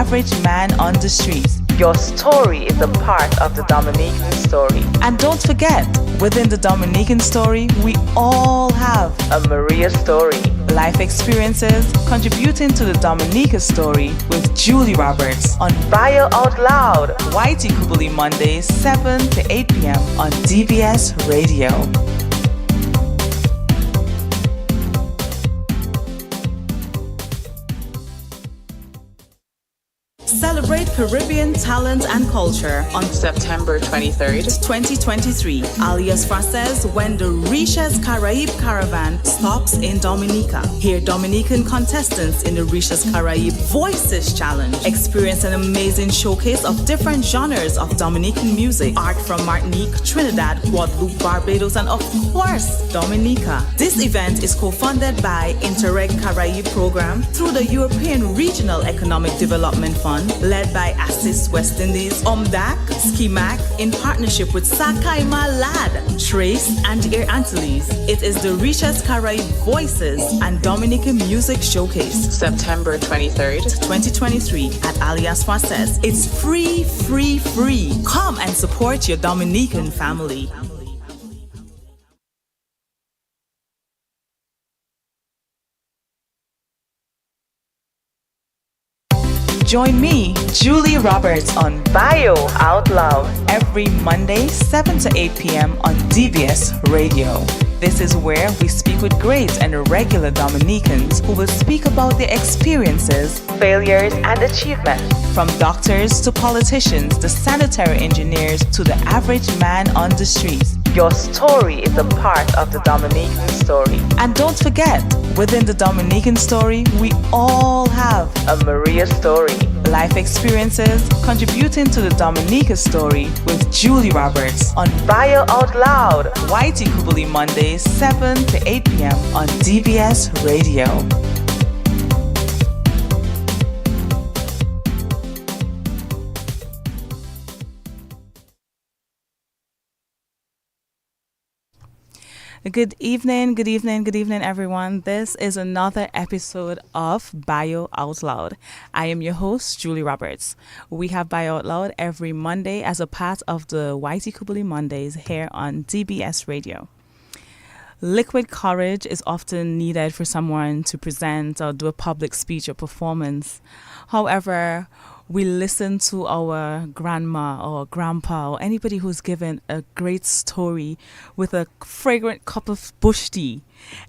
average man on the streets. Your story is a part of the Dominican story. And don't forget, within the Dominican story, we all have a Maria story. Life experiences contributing to the Dominica story with Julie Roberts on Bio Out Loud, YT Kubuli Mondays, 7 to 8 p.m. on DBS Radio. Celebrate Caribbean talent and culture on September 23rd, 2023, alias Frances, when the Riches Caraïbe Caravan stops in Dominica. Hear Dominican contestants in the Riches Caraïbe Voices Challenge. Experience an amazing showcase of different genres of Dominican music, art from Martinique, Trinidad, Guadeloupe, Barbados, and of course, Dominica. This event is co-funded by Interreg Caraïbe program through the European Regional Economic Development Fund, led by Assist West Indies, OMDAC, Skimac, in partnership with Sakai Malad, Trace, and Air Antilles. It is the Riches Caraïbe Voices and Dominican Music Showcase, September 23rd, 2023, at Alias Frances. It's free. Come and support your Dominican family. Join me, Julie Roberts, on Bio Out Loud every Monday, 7 to 8 p.m. on DBS Radio. This is where we speak with great and regular Dominicans who will speak about their experiences, failures, and achievements. From doctors to politicians, the sanitary engineers to the average man on the streets. Your story is a part of the Dominican story. And don't forget, within the Dominican story, we all have a Maria story. Life experiences contributing to the Dominica story with Julie Roberts on Bio Out Loud, YT Kubuli Mondays, 7 to 8 p.m. on DBS Radio. Good evening, everyone. This is another episode of Bio Out Loud. I am your host, Julie Roberts. We have Bio Out Loud every Monday as a part of the YT Kubuli Mondays here on DBS Radio. Liquid courage is often needed for someone to present or do a public speech or performance. However, we listen to our grandma or grandpa or anybody who's given a great story with a fragrant cup of bush tea.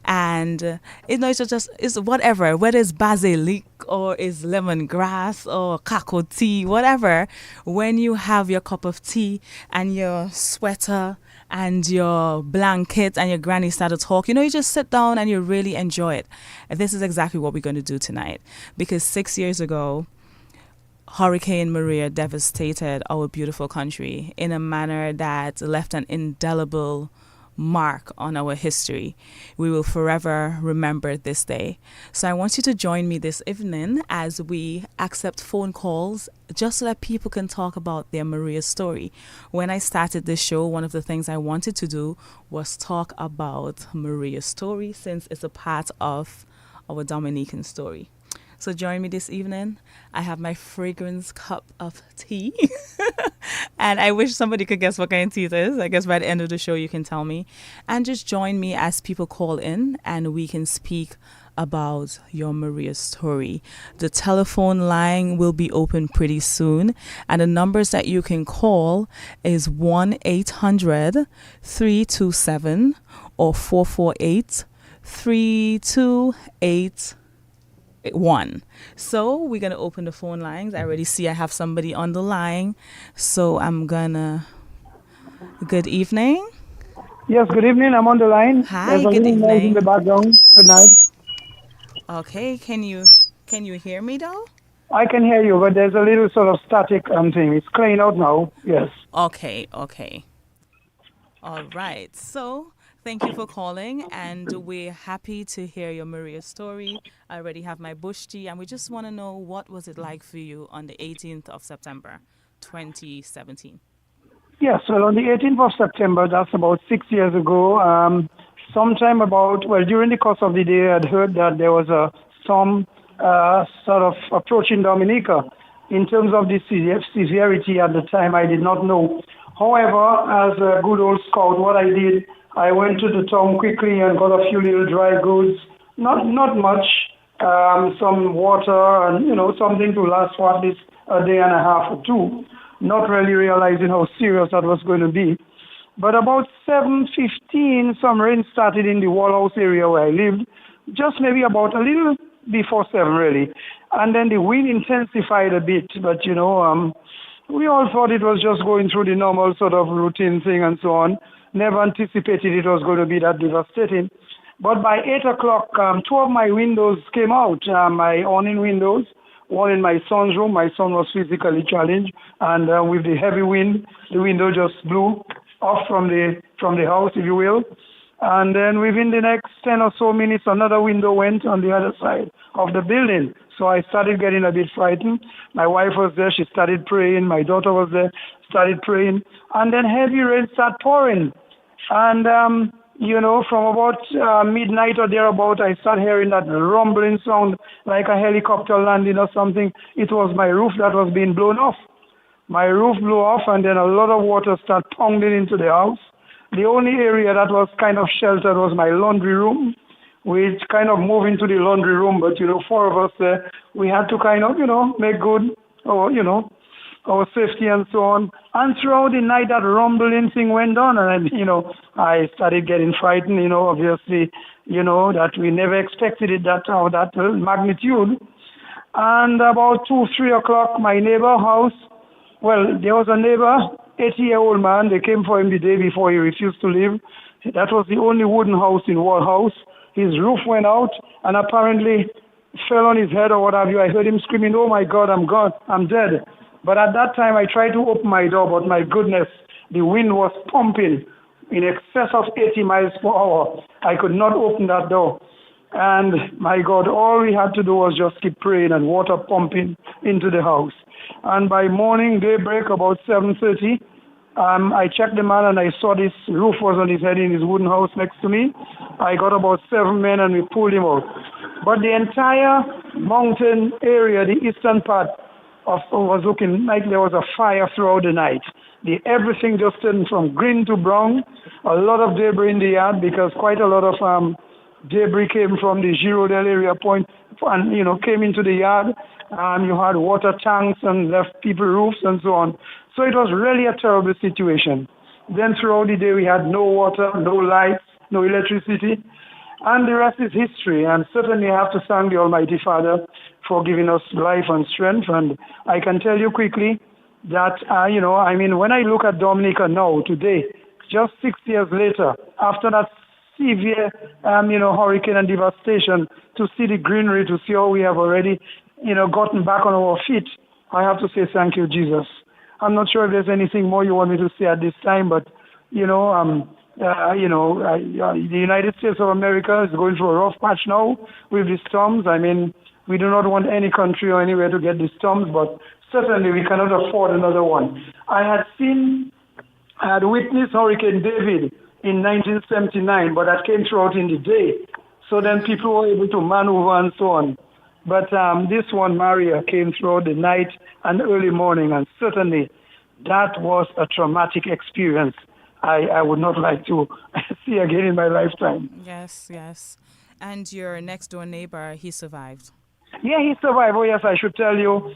And it's whatever, whether it's basilic or it's lemongrass or kakao tea, whatever. When you have your cup of tea and your sweater and your blanket and your granny start to talk, you just sit down and you really enjoy it. And this is exactly what we're going to do tonight. Because 6 years ago, Hurricane Maria devastated our beautiful country in a manner that left an indelible mark on our history. We will forever remember this day. So I want you to join me this evening as we accept phone calls just so that people can talk about their Maria story. When I started this show, one of the things I wanted to do was talk about Maria's story since it's a part of our Dominican story. So join me this evening. I have my fragrance cup of tea. And I wish somebody could guess what kind of tea it is. I guess by the end of the show you can tell me. And just join me as people call in and we can speak about your Maria story. The telephone line will be open pretty soon. And the numbers that you can call is 1-800-327 or 448-3281. So we're going to open the phone lines. I already see I have somebody on the line. So I'm going to... Good evening. Yes, good evening. I'm on the line. Hi, good evening. Noise in the background. Good night. Okay, can you hear me though? I can hear you, but there's a little sort of static thing. It's clean out now. Yes. Okay. All right. So thank you for calling, and we're happy to hear your Maria story. I already have my bush tea, and we just want to know, what was it like for you on the 18th of September, 2017? Yes, well, on the 18th of September, that's about 6 years ago, during the course of the day, I'd heard that there was a storm sort of approaching Dominica. in terms of the severity at the time, I did not know. However, as a good old scout, what I did, I went to the town quickly and got a few little dry goods, not much, some water and, something to last for at least a day and a half or two, not really realizing how serious that was going to be. But about 7:15, some rain started in the Wallhouse area where I lived, just maybe about a little before 7 really. And then the wind intensified a bit, but we all thought it was just going through the normal sort of routine thing and so on. Never anticipated it was going to be that devastating. But by 8 o'clock, two of my windows came out, my awning windows, one in my son's room. My son was physically challenged, and with the heavy wind, the window just blew off from the house, if you will. And then within the next 10 or so minutes, another window went on the other side of the building. So I started getting a bit frightened. My wife was there. She started praying. My daughter was there, started praying. And then heavy rain started pouring. And, from about midnight or thereabout, I started hearing that rumbling sound like a helicopter landing or something. It was my roof that was being blown off. My roof blew off, and then a lot of water started pounding into the house. The only area that was kind of sheltered was my laundry room. We kind of moved into the laundry room, but, four of us there, we had to kind of, make good our safety and so on. And throughout the night, that rumbling thing went on, and, I started getting frightened, obviously, that we never expected it that magnitude. And about 2, 3 o'clock, my neighbor house, there was a neighbor, 80-year-old man. They came for him the day before he refused to leave. That was the only wooden house in Wallhouse. His roof went out and apparently fell on his head or what have you. I heard him screaming, "Oh my God, I'm gone, I'm dead." But at that time, I tried to open my door, but my goodness, the wind was pumping in excess of 80 miles per hour. I could not open that door. And my God, all we had to do was just keep praying and water pumping into the house. And by morning, daybreak, about 7:30, I checked the man and I saw this roof was on his head in his wooden house next to me. I got about 7 men and we pulled him out. But the entire mountain area, the eastern part, was looking like there was a fire throughout the night. Everything just turned from green to brown. A lot of debris in the yard because quite a lot of debris came from the Girodel area point and, came into the yard. You had water tanks and left people roofs and so on. So it was really a terrible situation. Then throughout the day we had no water, no lights, no electricity. And the rest is history. And certainly I have to thank the Almighty Father for giving us life and strength. And I can tell you quickly that, when I look at Dominica now, today, just 6 years later, after that severe, hurricane and devastation, to see the greenery, to see how we have already, gotten back on our feet, I have to say thank you, Jesus. I'm not sure if there's anything more you want me to say at this time, but, the United States of America is going through a rough patch now with the storms. I mean, we do not want any country or anywhere to get the storms, but certainly we cannot afford another one. I had witnessed Hurricane David in 1979, but that came throughout in the day. So then people were able to maneuver and so on. But this one, Maria, came throughout the night and early morning, and certainly that was a traumatic experience I would not like to see again in my lifetime. Yes. And your next door neighbor, he survived? Yeah, he survived. Oh, yes, I should tell you.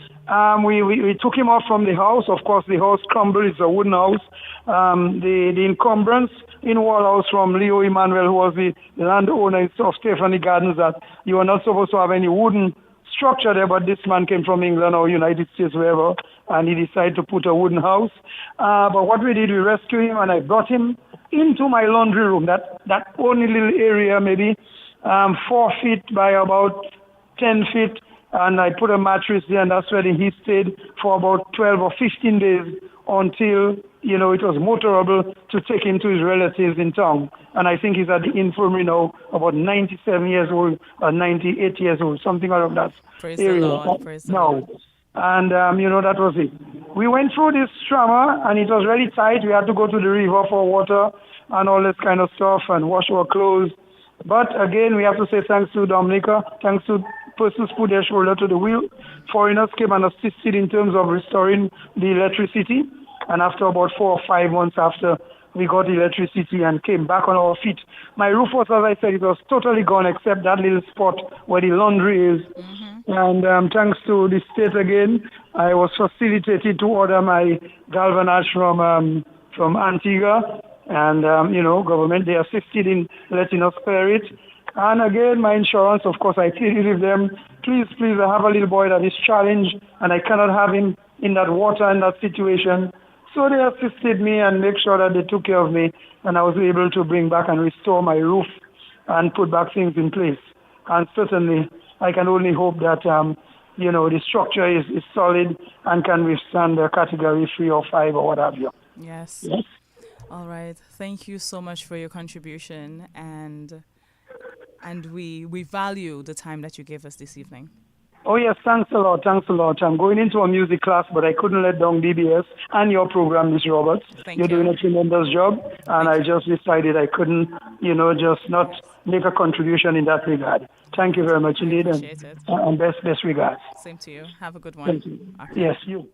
We took him off from the house. Of course, the house crumbled. It's a wooden house. The encumbrance in Wallhouse from Leo Emmanuel, who was the landowner of Stephanie Gardens, that you are not supposed to have any wooden structure there, but this man came from England or United States, wherever, and he decided to put a wooden house. But what we did, we rescued him, and I brought him into my laundry room, that only little area, maybe 4 feet by about 10 feet, and I put a mattress there, and that's where he stayed for about 12 or 15 days until, it was motorable to take him to his relatives in town. And I think he's at the infirmary now, about 97 years old or 98 years old, something out of that Praise area. the Lord. Praise the Lord. And, that was it. We went through this trauma, and it was really tight. We had to go to the river for water and all this kind of stuff and wash our clothes. But again, we have to say thanks to Dominica, thanks to persons put their shoulder to the wheel. Foreigners came and assisted in terms of restoring the electricity. And after about 4 or 5 months after we got electricity and came back on our feet, my roof was, as I said, it was totally gone except that little spot where the laundry is. And thanks to the state again, I was facilitated to order my galvanized from Antigua. And, government, they assisted in letting us clear it. And again, my insurance, of course, I pleaded with them, please, I have a little boy that is challenged, and I cannot have him in that water, in that situation. So they assisted me and make sure that they took care of me, and I was able to bring back and restore my roof and put back things in place. And certainly, I can only hope that, the structure is solid and can withstand the category 3 or 5 or what have you. Yes. All right. Thank you so much for your contribution, and we value the time that you gave us this evening. Oh, yes, thanks a lot. I'm going into a music class, but I couldn't let down DBS and your program, Ms. Roberts. You're doing a tremendous job, and I just decided I couldn't, just not make a contribution in that regard. Thank you very much indeed, and best regards. Same to you. Have a good one. Thank you. Okay. Yes, you.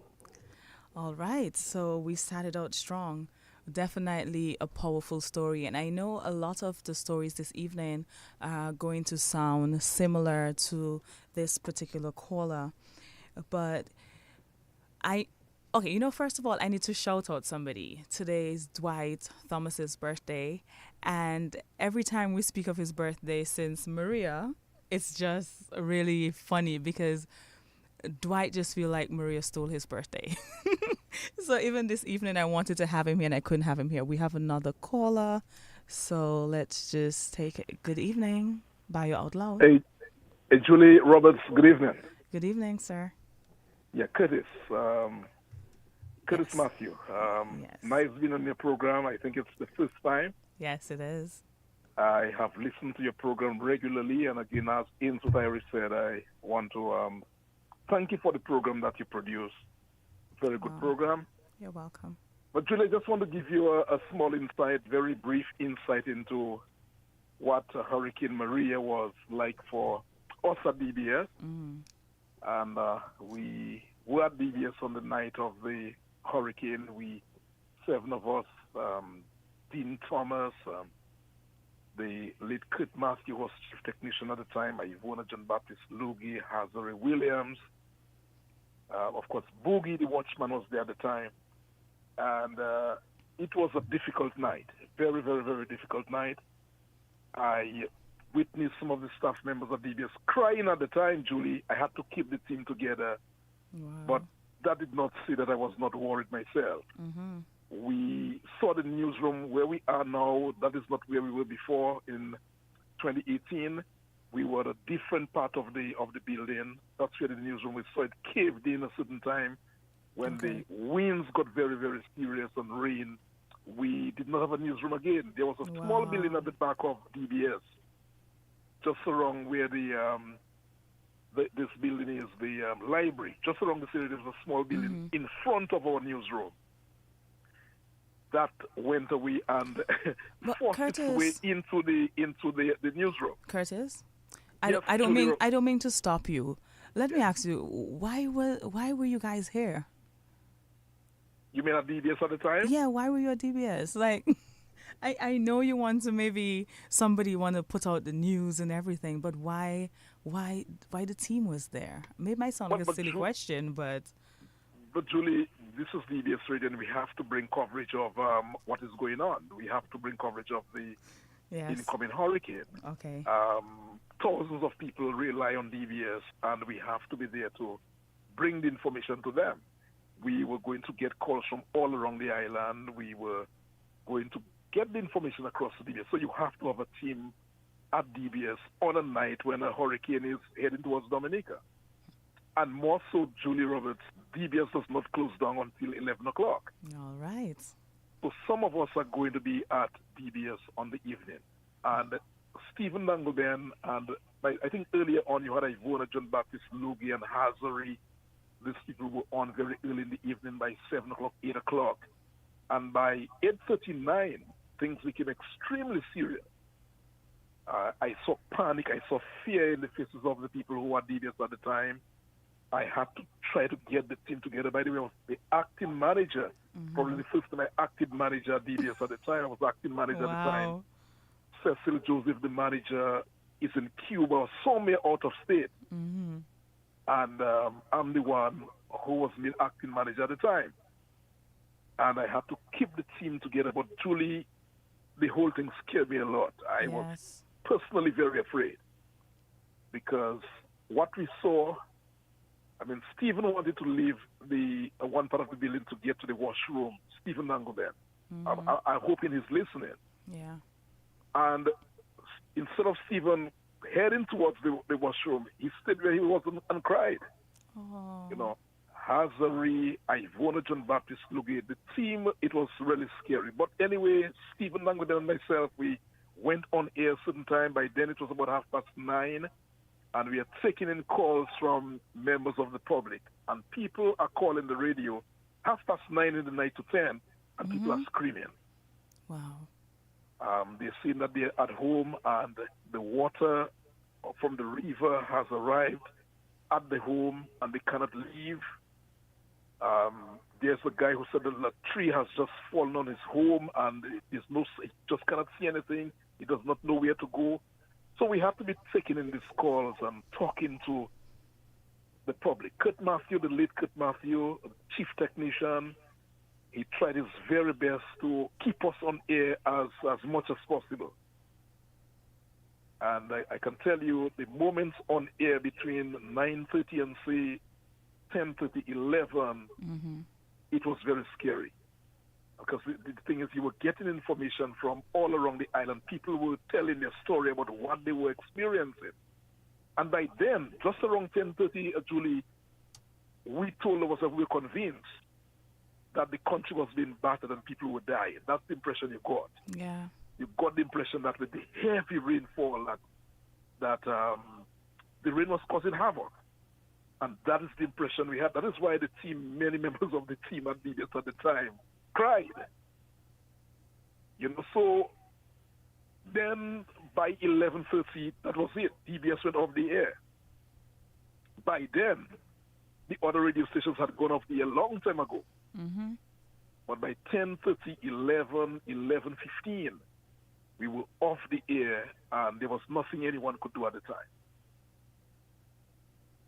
All right, so we started out strong. Definitely a powerful story, and I know a lot of the stories this evening are going to sound similar to this particular caller, but first of all, I need to shout out somebody. Today is Dwight Thomas's birthday, and every time we speak of his birthday since Maria, it's just really funny because Dwight just feel like Maria stole his birthday. So even this evening, I wanted to have him here and I couldn't have him here. We have another caller. So let's just take it. Good evening. Bio Out Loud. Hey, Julie Roberts, good evening. Good evening, sir. Yeah, Curtis. Curtis Yes. Matthew. Yes. Nice being on your program. I think it's the first time. Yes, it is. I have listened to your program regularly. And again, as Ainsworth Iris said, I want to thank you for the program that you produce. Very good program. You're welcome. But Julie, I just want to give you a small insight, very brief insight into what Hurricane Maria was like for us at DBS. And we were at DBS on the night of the hurricane. 7 of us, Dean Thomas, the late Kurt Maskey was chief technician at the time, Ivona John Baptist Lugie, Hazari Williams. Of course, Boogie, the watchman, was there at the time. And it was a difficult night, very, very, very difficult night. I witnessed some of the staff members of DBS crying at the time, Julie. I had to keep the team together. Wow. But that did not say that I was not worried myself. We saw the newsroom where we are now. That is not where we were before in 2018. We were at a different part of the building. That's where the newsroom was. So it caved in a certain time when the winds got very, very serious and rain. We did not have a newsroom again. There was a small building at the back of DBS, just around where this building is, the library. Just around the area, there was a small building in front of our newsroom. That went away and forced its way into the newsroom. Curtis, Yes, I don't mean to stop you. Let me ask you, why were you guys here? You mean at DBS at the time? Yeah, why were you at DBS? Like, I know you want to somebody want to put out the news and everything, but why the team was there? It might sound like a silly question, but Julie, this is DBS Radio, and we have to bring coverage of what is going on. We have to bring coverage of the incoming hurricane. Okay. Thousands of people rely on DBS, and we have to be there to bring the information to them. We were going to get calls from all around the island. We were going to get the information across to DBS. So you have to have a team at DBS on a night when a hurricane is heading towards Dominica. And more so, Julie Roberts, DBS does not close down until 11 o'clock. All right. So some of us are going to be at DBS on the evening. And Stephen Dangleben, and I think earlier on you had Ivona John Baptist Lugie and Hazari. These people were on very early in the evening by 7 o'clock, 8 o'clock. And by 8:39, things became extremely serious. I saw panic, I saw fear in the faces of the people who were DBS at the time. I had to try to get the team together. By the way, I was the acting manager. Probably the first time I acted manager at DBS at the time. I was acting manager at the time. Wow. Cecil Joseph, the manager, is in Cuba or somewhere out of state. And I'm the one who was the acting manager at the time. And I had to keep the team together. But truly, the whole thing scared me a lot. I was Yes. personally very afraid because what we saw, I mean, Stephen wanted to leave the one part of the building to get to the washroom. Stephen Nangoben. I'm hoping he's listening. Yeah. And instead of Stephen heading towards the washroom, he stayed where he was and cried. Oh. You know, Hazari, Ivona John Baptist Lugate, the team, it was really scary. But anyway, Stephen Langwood and myself, we went on air a certain time. By then it was about 9:30, and we are taking in calls from members of the public. And people are calling the radio 9:30 in the night to 10, and people are screaming. Wow. They're saying that they're at home and the water from the river has arrived at the home and they cannot leave. There's a guy who said that a tree has just fallen on his home and he just cannot see anything. He does not know where to go. So we have to be taking in these calls and talking to the public. Kurt Matthew, the late Kurt Matthew, chief technician, he tried his very best to keep us on air as much as possible. And I can tell you the moments on air between 9:30 and say 10:30, 11, it was very scary. Because the thing is, you were getting information from all around the island. People were telling their story about what they were experiencing. And by then, just around 10:30, Julie, we told ourselves we were convinced that the country was being battered and people were dying. That's the impression you got. Yeah. You got the impression that with the heavy rainfall that the rain was causing havoc. And that is the impression we had. That is why the team, many members of the team at DBS at the time, cried. You know, so then by 11:30, that was it. DBS went off the air. By then, the other radio stations had gone off the air a long time ago. But by 10:30, 11:15, we were off the air, and there was nothing anyone could do at the time.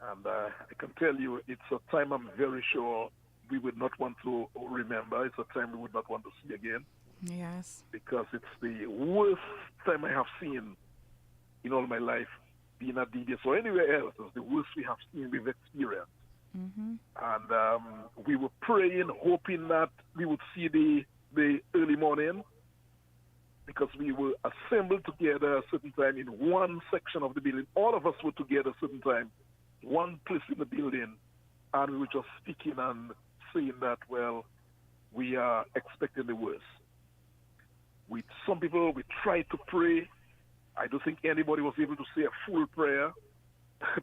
And I can tell you, it's a time I'm very sure we would not want to remember. It's a time we would not want to see again. Yes. Because it's the worst time I have seen in all my life, being at DBS or anywhere else. It's the worst we have seen, we've experienced. And we were praying, hoping that we would see the early morning, because we were assembled together a certain time in one section of the building. All of us were together a certain time, one place in the building, and we were just speaking and saying that, well, we are expecting the worst. Some people, we tried to pray. I don't think anybody was able to say a full prayer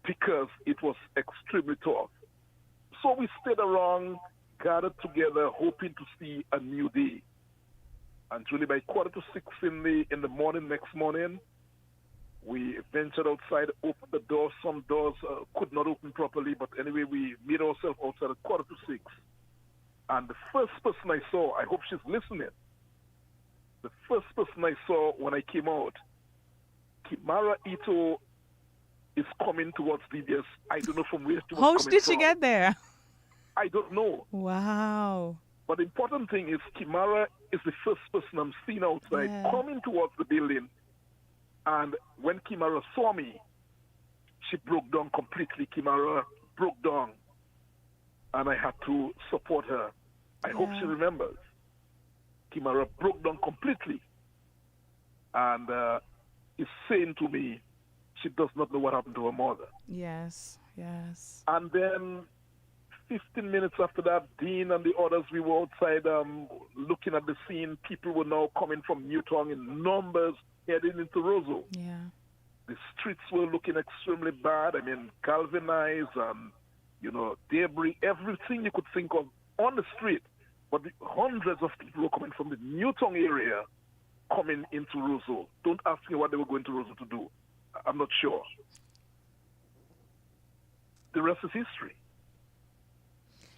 because it was extremely tough. So we stayed around, gathered together, hoping to see a new day. And truly by 5:45 in the morning, next morning, we ventured outside, opened the door. Some doors could not open properly, but anyway, we made ourselves outside at 5:45. And the first person I saw, I hope she's listening, the first person I saw when I came out, Kimara Ito is coming towards DBS. I don't know from where she was How coming did she from. get there? I don't know. Wow. But the important thing is Kimara is the first person I'm seeing outside coming towards the building. And when Kimara saw me, she broke down completely. Kimara broke down. And I had to support her. I hope she remembers. Kimara broke down completely. And is saying to me, she does not know what happened to her mother. Yes, yes. And then 15 minutes after that, Dean and the others, we were outside looking at the scene. People were now coming from Newtown in numbers heading into Roseau. Yeah. The streets were looking extremely bad. I mean, galvanized and, debris, everything you could think of on the street. But hundreds of people were coming from the Newtown area coming into Roseau. Don't ask me what they were going to Roseau to do. I'm not sure. The rest is history.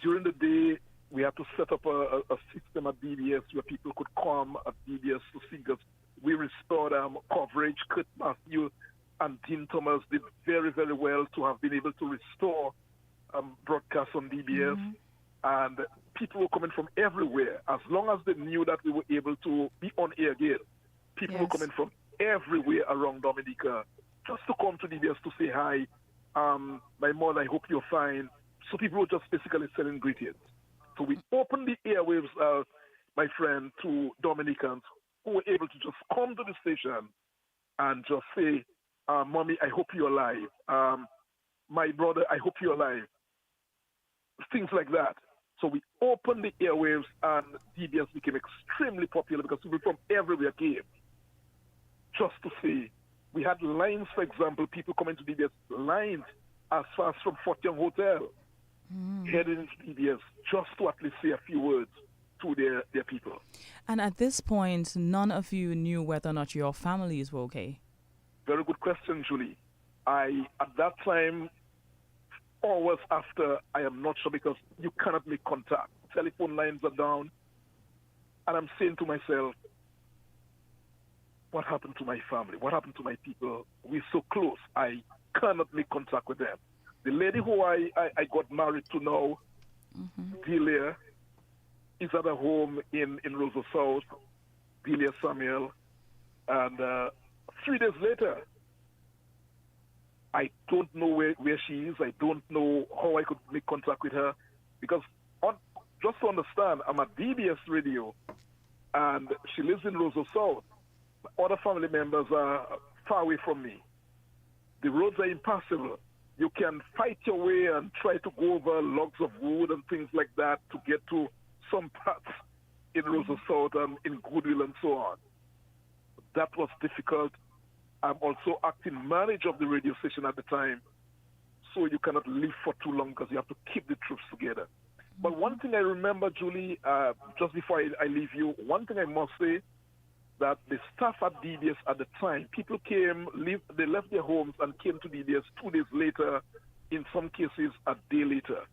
During the day, we had to set up a system at DBS where people could come at DBS to see us. We restored coverage. Kurt Matthew and Dean Thomas did very, very well to have been able to restore broadcasts on DBS. And people were coming from everywhere. As long as they knew that we were able to be on air again, people were coming from everywhere around Dominica just to come to DBS to say hi. My mother, I hope you're fine. So people were just basically selling greetings. So we opened the airwaves, my friend, to Dominicans who were able to just come to the station and just say, Mommy, I hope you're alive. My brother, I hope you're alive. Things like that. So we opened the airwaves and DBS became extremely popular because people from everywhere came just to see. We had lines, for example, people coming to DBS, lines as far as from Fort Young Hotel, heading into DBS just to at least say a few words to their people. And at this point, none of you knew whether or not your families were okay? Very good question, Julie. At that time, hours after, I am not sure because you cannot make contact. Telephone lines are down. And I'm saying to myself, what happened to my family? What happened to my people? We're so close. I cannot make contact with them. The lady who I got married to now, Delia, is at a home in Roseau South, Delia Samuel. And 3 days later, I don't know where she is. I don't know how I could make contact with her. Because just to understand, I'm at DBS Radio, and she lives in Roseau South. Other family members are far away from me. The roads are impassable. You can fight your way and try to go over logs of wood and things like that to get to some parts in Roseau South and in Goodwill and so on. That was difficult. I'm also acting manager of the radio station at the time, so you cannot live for too long because you have to keep the troops together. But one thing I remember, Julie, just before I leave you, one thing I must say, that the staff at DBS at the time, people they left their homes and came to DBS 2 days later, in some cases a day later.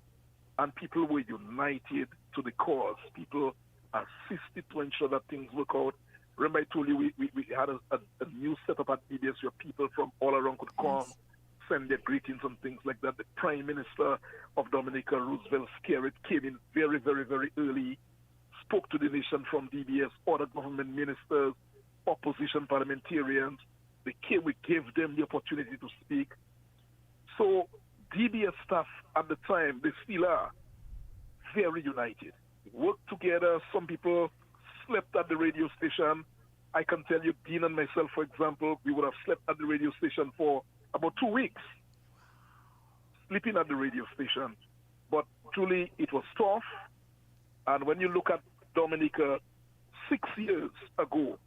And people were united to the cause. People assisted to ensure that things work out. Remember I told you we had a new setup at DBS where people from all around could come, send their greetings and things like that. The Prime Minister of Dominica, Roosevelt Skerritt, came in very, very, very early, spoke to the nation from DBS, other government ministers, opposition parliamentarians. They came, we gave them the opportunity to speak. So DBS staff at the time, they still are very united. Worked together. Some people slept at the radio station. I can tell you, Dean and myself, for example, we would have slept at the radio station for about 2 weeks, sleeping at the radio station. But truly, it was tough. And when you look at Dominica 6 years ago,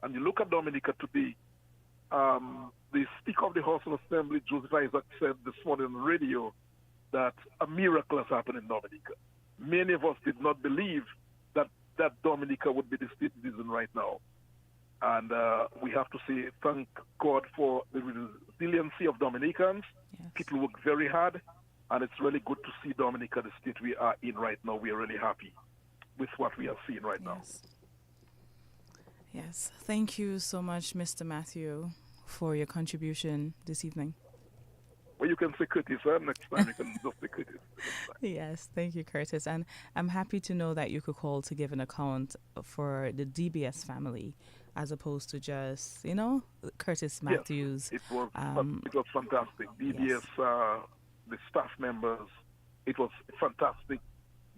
and you look at Dominica today, the Speaker of the House of Assembly, Joseph Isaac, said this morning on the radio that a miracle has happened in Dominica. Many of us did not believe that Dominica would be the state it is in right now. And we have to say thank God for the resiliency of Dominicans. Yes. People work very hard, and it's really good to see Dominica, the state we are in right now. We are really happy with what we are seeing right now. Yes. Thank you so much, Mr. Matthew, for your contribution this evening. Well, you can say Curtis, next time you can just say Curtis. Yes, thank you, Curtis. And I'm happy to know that you could call to give an account for the DBS family as opposed to just, Curtis Matthews. Yes, it was fantastic. DBS, yes. The staff members, it was fantastic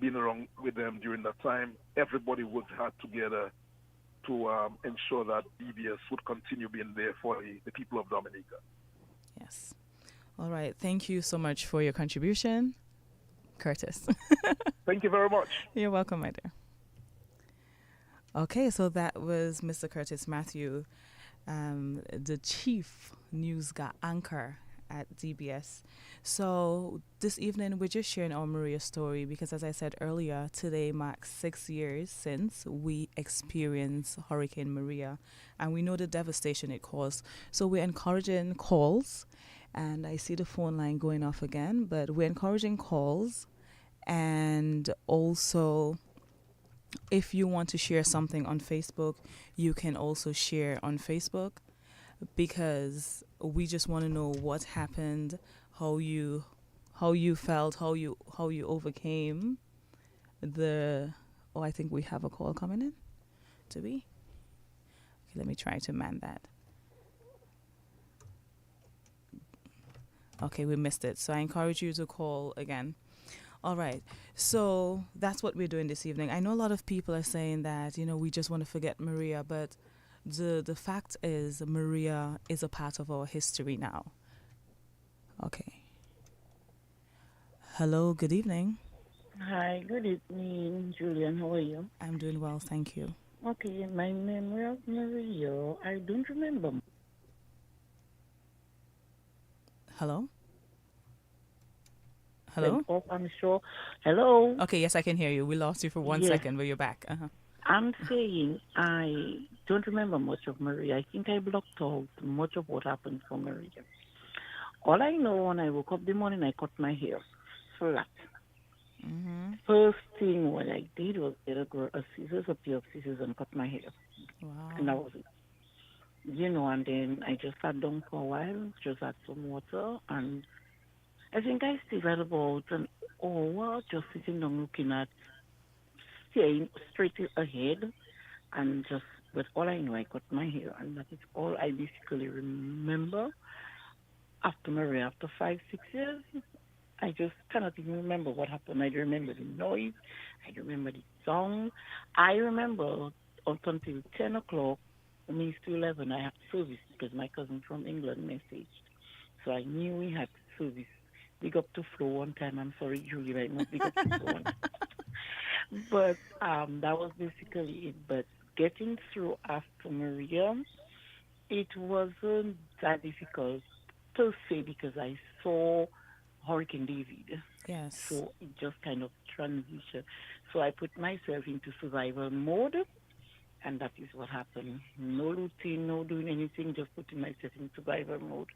being around with them during that time. Everybody worked hard together to ensure that DBS would continue being there for the people of Dominica. Yes. All right. Thank you so much for your contribution, Curtis. Thank you very much. You're welcome, my dear. Okay, so that was Mr. Curtis Matthew, the chief news anchor at DBS. So this evening we're just sharing our Maria story because, as I said earlier, today marks 6 years since we experienced Hurricane Maria, and we know the devastation it caused. So we're encouraging calls, and I see the phone line going off again, but we're encouraging calls, and also if you want to share something on Facebook, you can also share on Facebook because we just want to know what happened, how you felt, how you overcame the. Oh, I think we have a call coming in. Do we? Okay, let me try to man that. Okay, we missed it. So I encourage you to call again. All right. So that's what we're doing this evening. I know a lot of people are saying that, we just want to forget Maria, but the fact is Maria is a part of our history now. Okay. Hello, good evening. Hi, good evening, Julian. How are you? I'm doing well, thank you. Okay, my memory of Maria, I don't remember. Hello? Hello? Oh, I'm sure. Hello? Okay, yes, I can hear you. We lost you for one Yes. second, but you're back. Uh-huh. I'm saying I don't remember much of Maria. I think I blocked out much of what happened for Maria. All I know, when I woke up the morning, I cut my hair flat. Mm-hmm. First thing what I did was get a scissors, a pair of scissors, and cut my hair. And that Wow. was it. And then I just sat down for a while, just had some water, and I think I stayed at about an hour just sitting down looking at, staring straight ahead, and just, but all I know, I cut my hair, and that is all I basically remember after Maria, after 5, 6 years. I just cannot even remember what happened. I remember the noise. I remember the song. I remember up until 10 o'clock, means to 11, I had service because my cousin from England messaged. So I knew we had service. Big up to Flo one time. I'm sorry, Julie, right now. Big up to Flo. But that was basically it. But getting through after Maria, it wasn't that difficult per se because I saw Hurricane David. Yes. So it just kind of transitioned. So I put myself into survival mode, and that is what happened. No routine, no doing anything, just putting myself in survival mode.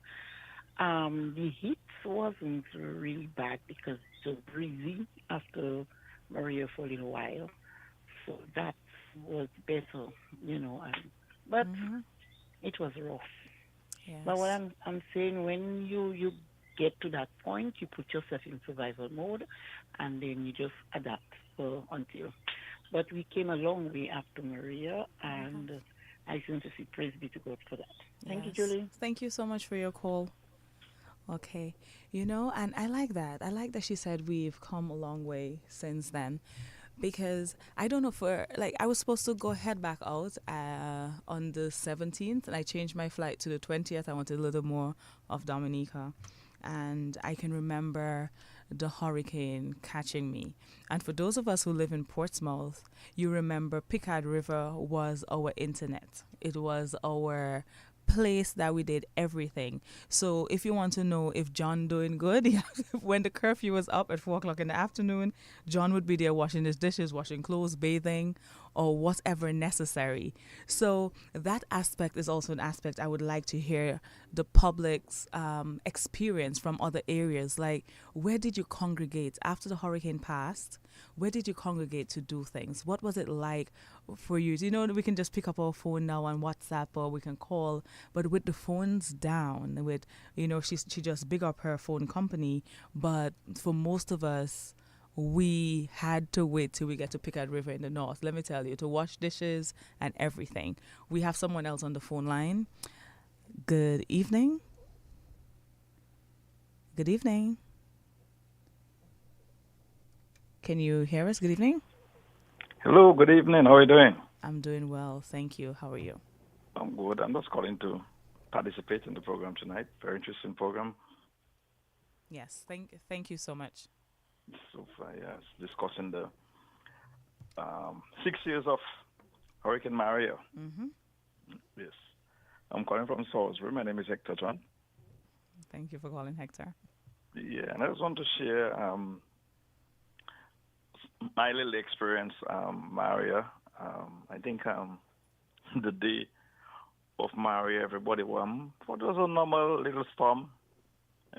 The heat wasn't really bad because it was breezy after Maria for a little while. So that was better, but Mm-hmm. it was rough. But what Yes. I'm saying, when you get to that point, you put yourself in survival mode, and then you just adapt until. But we came a long way after Maria, and I just want to say praise be to God for that. Thank you, Yes. Julie. Thank you so much for your call. Okay. And I like that. I like that she said we've come a long way since then. Because I don't know, for like I was supposed to go head back out on the 17th, and I changed my flight to the 20th. I wanted a little more of Dominica, and I can remember the hurricane catching me. And for those of us who live in Portsmouth, you remember Picard River was our internet. It was our place that we did everything. So if you want to know if John doing good, yeah, when the curfew was up at 4 o'clock in the afternoon, John would be there washing his dishes, washing clothes, bathing, or whatever necessary. So that aspect is also an aspect I would like to hear the public's experience from other areas. Like, where did you congregate after the hurricane passed? Where did you congregate to do things? What was it like for you? Do you know that we can just pick up our phone now on WhatsApp, or we can call, but with the phones down, with she just big up her phone company, but for most of us, we had to wait till we get to Picard River in the north. Let me tell you, to wash dishes and everything. We have someone else on the phone line. Good evening. Good evening. Can you hear us? Good evening. Hello, good evening. How are you doing? I'm doing well, thank you. How are you? I'm good. I'm just calling to participate in the program tonight. Very interesting program. Yes, thank you so much. So far, yes, discussing the 6 years of Hurricane Maria. Mm-hmm. Yes. I'm calling from Salisbury. My name is Hector John. Thank you for calling, Hector. Yeah, and I just want to share my little experience, Maria. I think the day of Maria, everybody for those a normal little storm,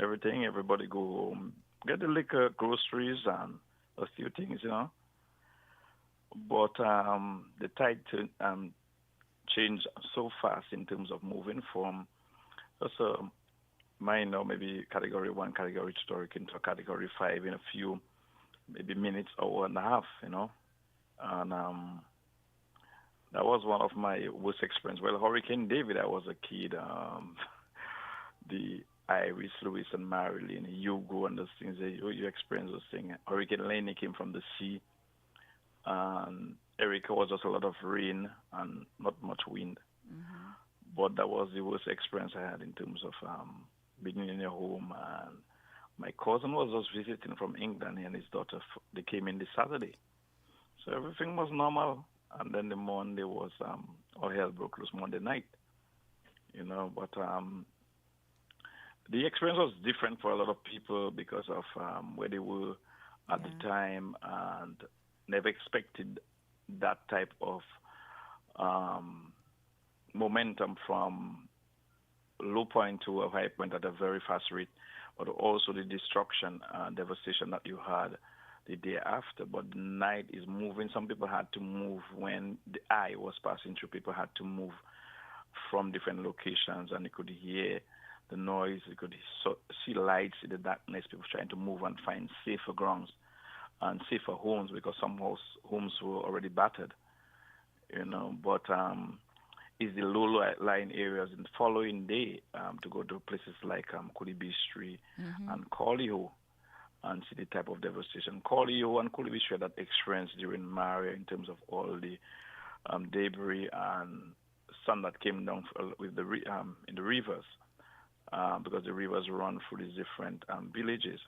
everything, everybody go home, get the liquor, groceries, and a few things, But the tide changed so fast in terms of moving from just a minor, maybe category one, category two hurricane to a category five in a few, maybe minutes, hour and a half, And that was one of my worst experience. Well, Hurricane David, I was a kid. The Iris, Lewis, and Marilyn, Hugo, and those things, you experience those things. Hurricane Lenny came from the sea, and Erica was just a lot of rain and not much wind. Mm-hmm. But that was the worst experience I had in terms of being in a home. And my cousin was just visiting from England, and his daughter, they came in this Saturday. So everything was normal. And then the Monday was, all hell broke loose Monday night, But the experience was different for a lot of people because of where they were at the time and never expected that type of momentum from low point to a high point at a very fast rate, but also the destruction and devastation that you had the day after. But the night is moving. Some people had to move when the eye was passing through. People had to move from different locations, and you could hear the noise. You could see lights in the darkness. People trying to move and find safer grounds and safer homes because some homes were already battered. But it's the low-lying areas in the following day to go to places like Kulibistri and Koliho and see the type of devastation. Koliho and Kulibistri had that experience during Maria in terms of all the debris and sun that came down with in the rivers because the rivers run through these different villages.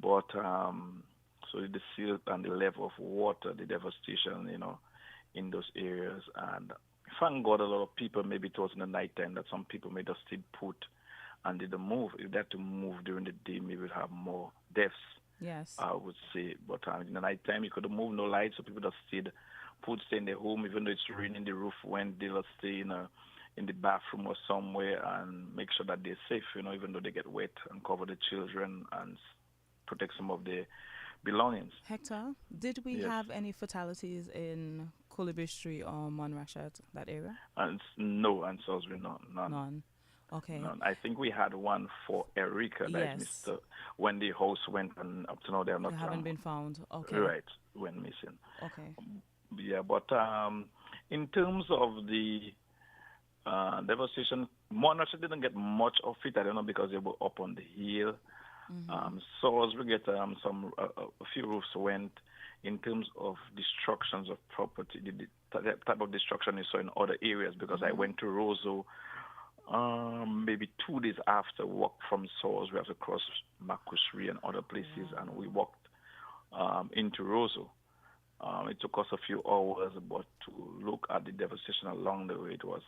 But so the silt and the level of water, the devastation, in those areas. And thank God a lot of people, maybe it was in the nighttime that some people may have still put and didn't move. If they had to move during the day, maybe we'll have more deaths. Yes. I would say. But in the nighttime, you could move, no lights, so people just stay in their home, even though it's raining, the roof went, they'll stay in the bathroom or somewhere and make sure that they're safe, even though they get wet, and cover the children and protect some of their belongings. Hector, did we Yes. have any fatalities in Kulibistri or Monrashat, that area? And no, and Salisbury, none. None. Okay. None. I think we had one for Erica, that Yes. when the house went, and up to now they have not. They haven't been found. Okay. Right, went missing. Okay. Yeah, but in terms of the devastation, Monarch didn't get much of it. I don't know because they were up on the hill. So as we get a few roofs went. In terms of destructions of property, the type of destruction you saw in other areas, because I went to Roseau maybe 2 days after walk from Swords. We have to cross Makusri and other places, and we walked into Roseau. It took us a few hours, but to look at the devastation along the way, it was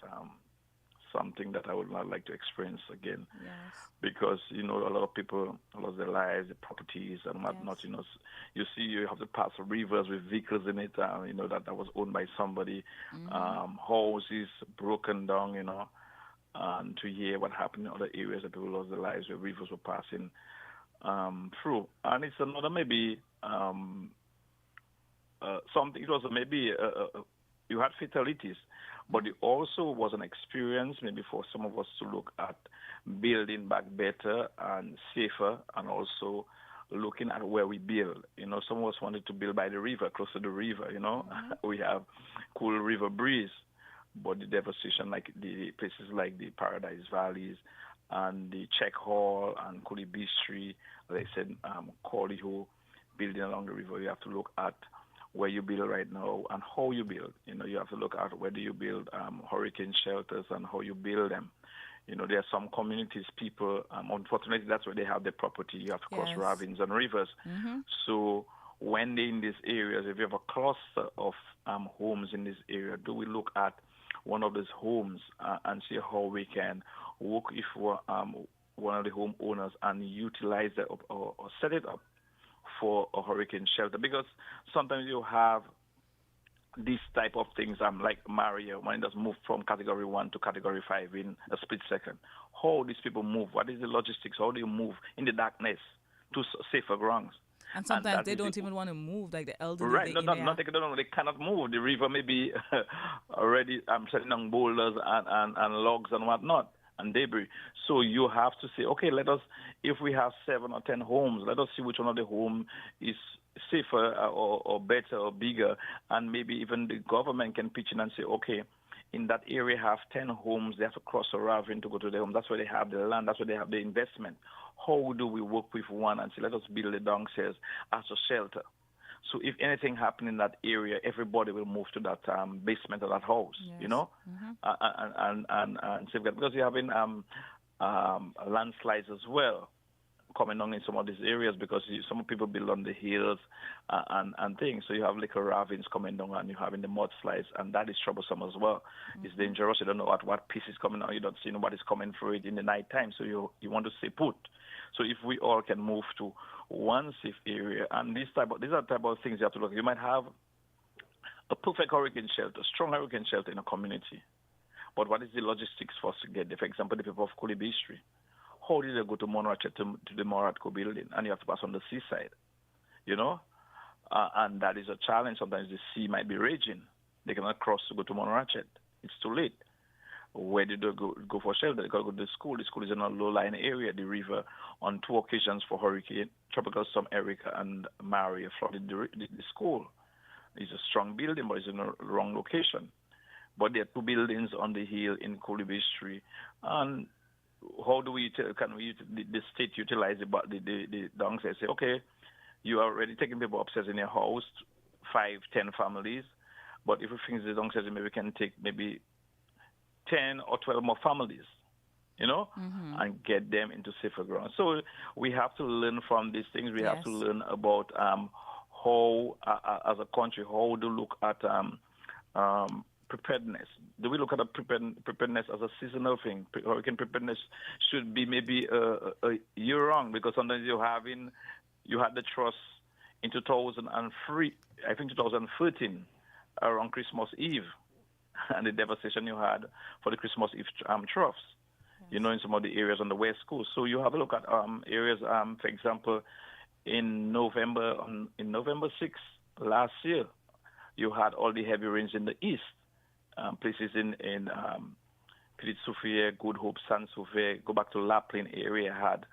something that I would not like to experience again. Yes. Because, a lot of people lost their lives, their properties, and whatnot. You see, you have to pass rivers with vehicles in it, that was owned by somebody, houses broken down, and to hear what happened in other areas that people lost their lives where rivers were passing through. And it's another maybe something. It was maybe you had fatalities, but it also was an experience maybe for some of us to look at building back better and safer, and also looking at where we build. Some of us wanted to build by the river, close to the river. We have cool river breeze, but the devastation, like the places like the Paradise Valleys and the Czech Hall and Kulibistri, like I said, Koliho, building along the river, you have to look at where you build right now and how you build. You have to look at whether you build hurricane shelters and how you build them. There are some communities, people, unfortunately, that's where they have their property. You have to cross ravines and rivers. So when they're in these areas, if you have a cluster of homes in this area, do we look at one of those homes and see how we can work if we're one of the homeowners and utilize it or set it up for a hurricane shelter, because sometimes you have these type of things, like Maria, when it does move from category 1 to category 5 in a split second. How these people move? What is the logistics? How do you move in the darkness to safer grounds? And sometimes they don't even want to move, like the elderly. Right, not they cannot move. The river may be already setting down boulders and logs and whatnot and debris. So you have to say, okay, if we have 7 or 10 homes, let us see which one of the home is safer or better or bigger, and maybe even the government can pitch in and say, okay, in that area have 10 homes, they have to cross a ravine to go to their home. That's where they have the land, that's where they have the investment. How do we work with one and say, let us build the downstairs as a shelter? So if anything happens in that area, everybody will move to that basement of that house, Yes. you know, and safeguard, because you're having landslides as well coming on in some of these areas, because some people build on the hills and things. So you have little ravines coming down, and you have in the mudslides, and that is troublesome as well. It's dangerous. You don't know what piece is coming out. You don't see nobody's coming through it in the night time. So you want to stay put. So if we all can move to one safe area, and these are the type of things you have to look at. You might have a perfect hurricane shelter, strong hurricane shelter in a community. But what is the logistics for us to get there? For example, the people of Kulibistri. How did they go to Monrachet to the Moratco building? And you have to pass on the seaside, you know? And that is a challenge. Sometimes the sea might be raging. They cannot cross to go to Monrachet. It's too late. Where did they go for shelter? They got to go to the school. The school is in a low-lying area. The river, on 2 occasions for Hurricane, Tropical Storm Erica and Maria, flooded the school. It's a strong building, but it's in a wrong location. But there are 2 buildings on the hill in Kulibistri. And how do the state utilize the downstairs? Say, okay, you are already taking people upstairs in your house, 5, 10 families, but if we think the downstairs, maybe we can take maybe 10 or 12 more families, you know, and get them into safer ground. So we have to learn from these things. We have to learn about how, as a country, how to look at preparedness. Do we look at preparedness as a seasonal thing? Hurricane preparedness should be maybe a year round, because sometimes you had the trust in 2003, I think 2013, around Christmas Eve, and the devastation you had for the Christmas Eve troughs, you know, in some of the areas on the West Coast. So you have a look at areas, for example, in November 6th last year, you had all the heavy rains in the east. Places in Petite Soufrière, Good Hope, San Souffre, go back to Lapland area, had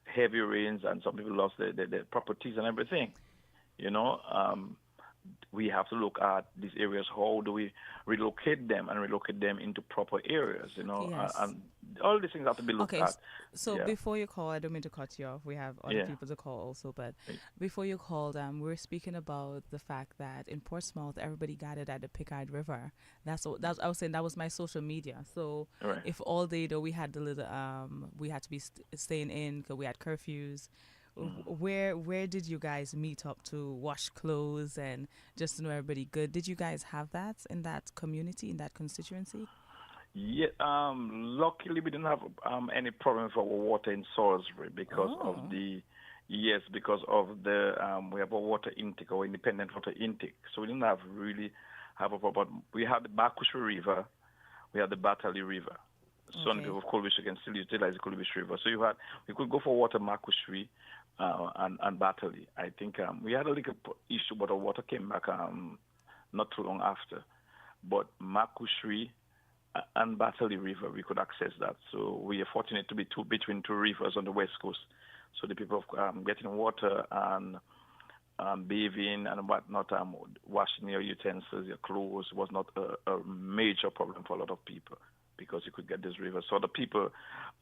heavy rains, and some people lost their properties and everything. You know, we have to look at these areas. How do we relocate them into proper areas? You know, and all these things have to be looked at. So before you call, I don't mean to cut you off. We have other people to call also, but before you called, we were speaking about the fact that in Portsmouth, everybody gathered at the Pickard River. I was saying that was my social media. So if all day though we had the little, we had to be staying in because we had curfews. Where did you guys meet up to wash clothes and just to know everybody good? Did you guys have that in that community, in that constituency? Yeah, luckily we didn't have any problem for water in Salisbury because of the we have a water intake or independent water intake, so we didn't really have a problem. We had the Bakushu River, we had the Batali River. Some people of Kulibistri can still utilize the Kulibistri River. So we could go for water Makushri and Batali. I think we had a little issue, but the water came back not too long after. But Makushri and Batali River, we could access that. So we are fortunate to be between 2 rivers on the west coast. So the people of getting water and bathing and whatnot, washing your utensils, your clothes was not a major problem for a lot of people, because you could get this river. So the people,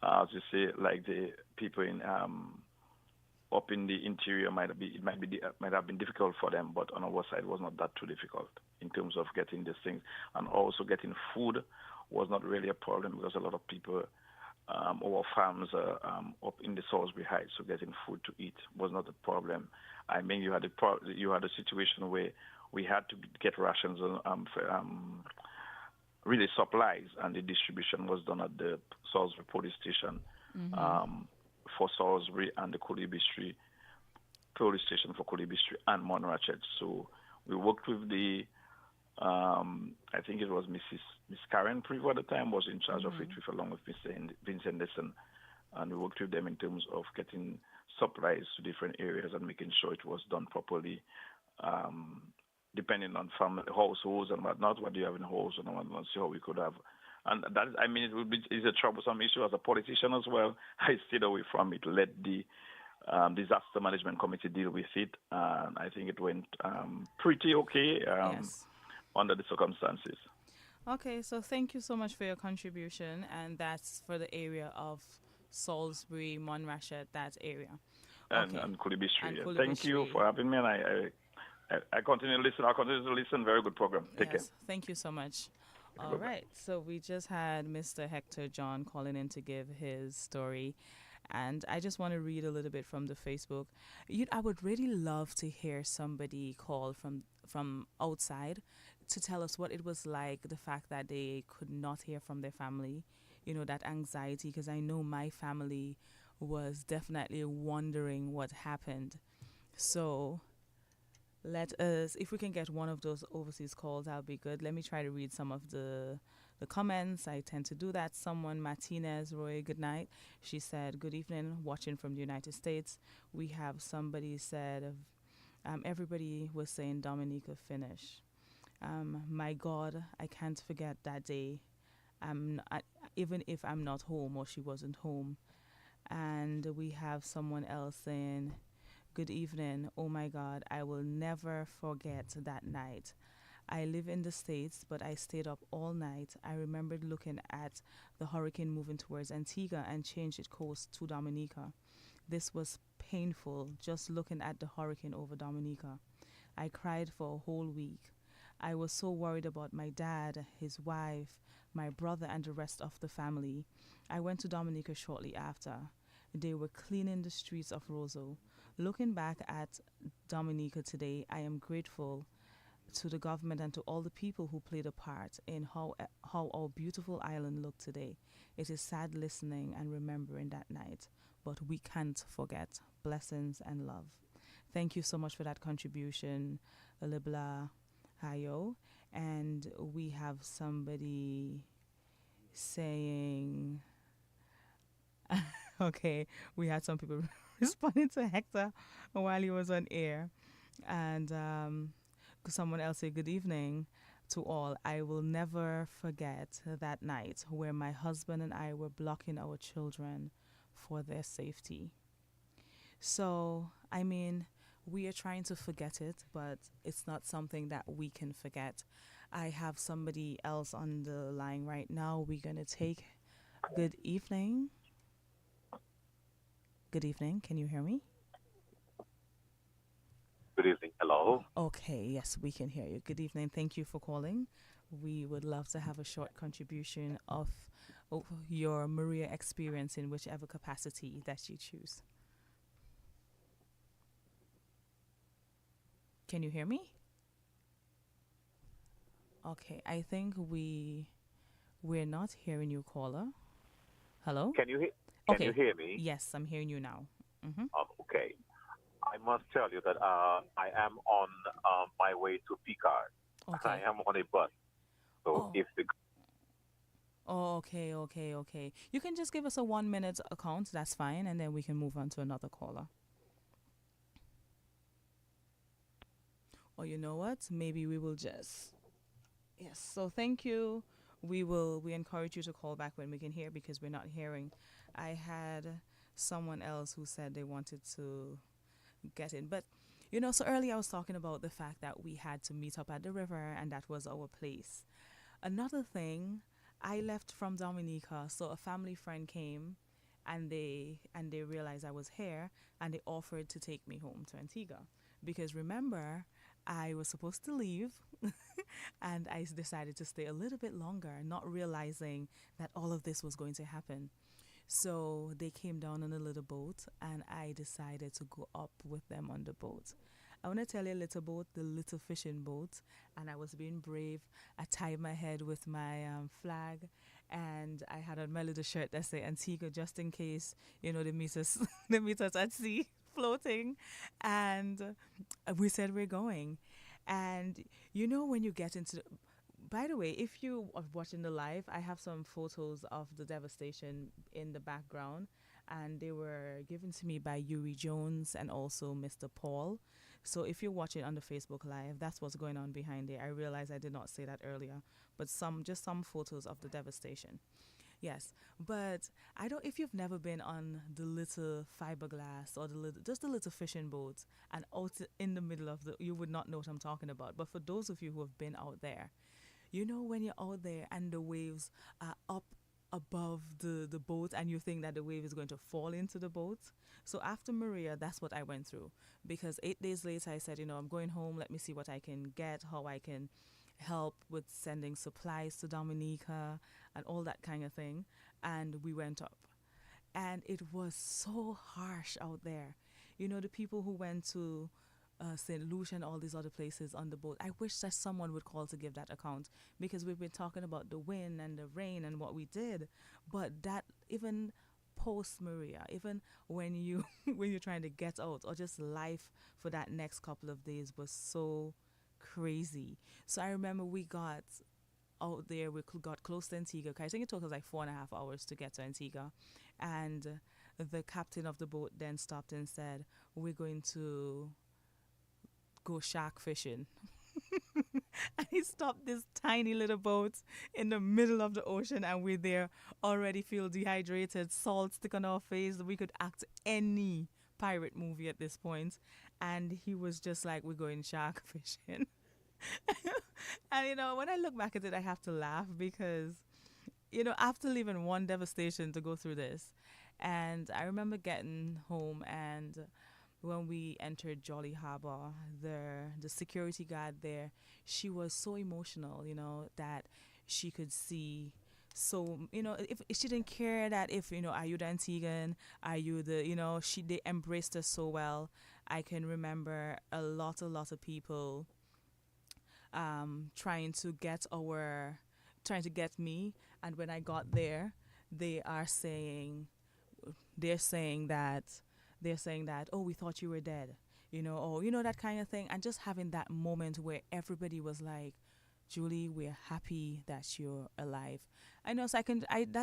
as you say, like the people in up in the interior might have been difficult for them, but on our side it was not that too difficult in terms of getting these things, and also getting food was not really a problem, because a lot of people our farms up in the Salisbury Heights, so getting food to eat was not a problem. I mean, you had a situation where we had to get rations really supplies, and the distribution was done at the Salisbury police station. for Salisbury and the Kulibistri police station for Kulibistri and Montrachet. So we worked with the, I think it was Miss Karen Prevo at the time was in charge of it, with along with Mr. Vincent Henderson, and we worked with them in terms of getting supplies to different areas and making sure it was done properly, depending on family households and whatnot, what do you have in the house and whatnot, see how we could have. And that, I mean, is a troublesome issue as a politician as well. I stayed away from it, let the disaster management committee deal with it, and I think it went pretty okay Yes. under the circumstances. Okay, so thank you so much for your contribution, and that's for the area of Salisbury, Montrachet, that area. And Okay. Kulibistri. And Yeah. Thank you Kulibistri. for having me, and I continue to listen. I'll continue to listen. Very good program. Take Yes, thank you so much. All Bye-bye. right, so we just had Mr. Hector John calling in to give his story, and I just want to read a little bit from the Facebook. I would really love to hear somebody call from outside to tell us what it was like, the fact that they could not hear from their family, that anxiety, because I know my family was definitely wondering what happened. So let us, if we can get one of those overseas calls, that'll be good. Let me try to read some of the comments. I tend to do that. Someone, Martinez Roy, good night. She said, good evening, watching from the United States. We have somebody said, everybody was saying Dominica finish. My God, I can't forget that day. Even if I'm not home or she wasn't home. And we have someone else saying, good evening. Oh my God, I will never forget that night. I live in the States, but I stayed up all night. I remembered looking at the hurricane moving towards Antigua and changed its course to Dominica. This was painful, just looking at the hurricane over Dominica. I cried for a whole week. I was so worried about my dad, his wife, my brother, and the rest of the family. I went to Dominica shortly after. They were cleaning the streets of Roseau. Looking back at Dominica today, I am grateful to the government and to all the people who played a part in how our beautiful island looked today. It is sad listening and remembering that night, but we can't forget. Blessings and love. Thank you so much for that contribution, Libla Hayo. And we have somebody saying, okay, we had some people responding to Hector while he was on air. And someone else said, good evening to all. I will never forget that night where my husband and I were blocking our children for their safety. So, I mean, we are trying to forget it, but it's not something that we can forget. I have somebody else on the line right now. We're going to take. Good evening. Good evening. Can you hear me? Good evening. Hello. Okay, yes, we can hear you. Good evening. Thank you for calling. We would love to have a short contribution of your Maria experience in whichever capacity that you choose. Can you hear me? Okay, I think we're not hearing you, caller. Hello? Can you Okay. you hear me? Yes, I'm hearing you now. Mm-hmm. Okay. I must tell you that I am on my way to Picard. Okay. I am on a bus. So Oh. if the Oh, okay. You can just give us a 1 minute account, that's fine, and then we can move on to another caller. Or you know what? Maybe we will just. Yes, so thank you. We encourage you to call back when we can hear because we're not hearing. I had someone else who said they wanted to get in. But, so earlier I was talking about the fact that we had to meet up at the river and that was our place. Another thing, I left from Dominica, so a family friend came and they realized I was here and they offered to take me home to Antigua. Because remember, I was supposed to leave and I decided to stay a little bit longer, not realizing that all of this was going to happen. So they came down on a little boat and I decided to go up with them on the boat. I want to tell you a little boat, the little fishing boat, and I was being brave. I tied my head with my flag and I had on my little shirt that said Antigua just in case, they meet us, they meet us at sea floating. And we said we're going. And when you get into by the way, if you are watching the live, I have some photos of the devastation in the background, and they were given to me by Yuri Jones and also Mr. Paul. So if you're watching on the Facebook Live, that's what's going on behind there. I realize I did not say that earlier, but some photos of the devastation. Yes, but I don't. If you've never been on the little fiberglass or just the little fishing boats and out in the middle of you would not know what I'm talking about. But for those of you who have been out there, when you're out there and the waves are up above the boat and you think that the wave is going to fall into the boat. So after Maria, that's what I went through. Because 8 days later, I said, I'm going home. Let me see what I can get, how I can help with sending supplies to Dominica and all that kind of thing. And we went up. And it was so harsh out there. The people who went to St. Lucia and all these other places on the boat. I wish that someone would call to give that account, because we've been talking about the wind and the rain and what we did, but that even post Maria, even when when you're trying to get out, or just life for that next couple of days was so crazy. So I remember we got out there, we got close to Antigua. I think it took us like 4.5 hours to get to Antigua, and the captain of the boat then stopped and said, we're going to go shark fishing. And he stopped this tiny little boat in the middle of the ocean, and we're there already feel dehydrated, salt stick on our face. We could act any pirate movie at this point. And he was just like, we're going shark fishing. And when I look back at it, I have to laugh because after leaving one devastation to go through this, and I remember getting home, and when we entered Jolly Harbor, the security guard there, she was so emotional, that she could see. So, if she didn't care that if, are you the Antiguan, are you they embraced us so well. I can remember a lot of people trying to get me. And when I got there, they're saying that, oh, we thought you were dead, that kind of thing. And just having that moment where everybody was like, Julie, we're happy that you're alive. I know, so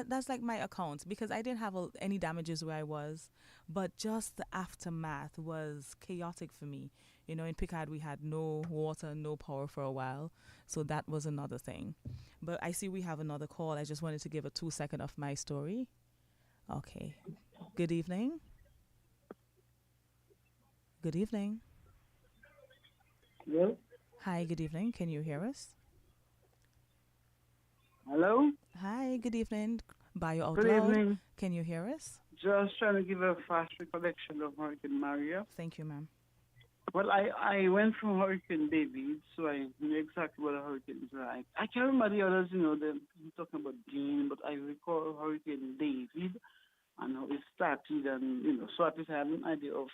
that's like my account, because I didn't have any damages where I was, but just the aftermath was chaotic for me. In Picard, we had no water, no power for a while, so that was another thing. But I see we have another call. I just wanted to give a 2-second of my story. Okay. Good evening. Good evening. Hello? Hi, good evening. Can you hear us? Hello? Hi, good evening. Bio Out Good Loud. evening. Can you hear us? Just trying to give a fast recollection of Hurricane Maria. Thank you, ma'am. Well, I went from Hurricane David, so I knew exactly what a hurricane is like. I can't remember the others, you're talking about Dean, but I recall Hurricane David and how it started, and, so at least I had an idea of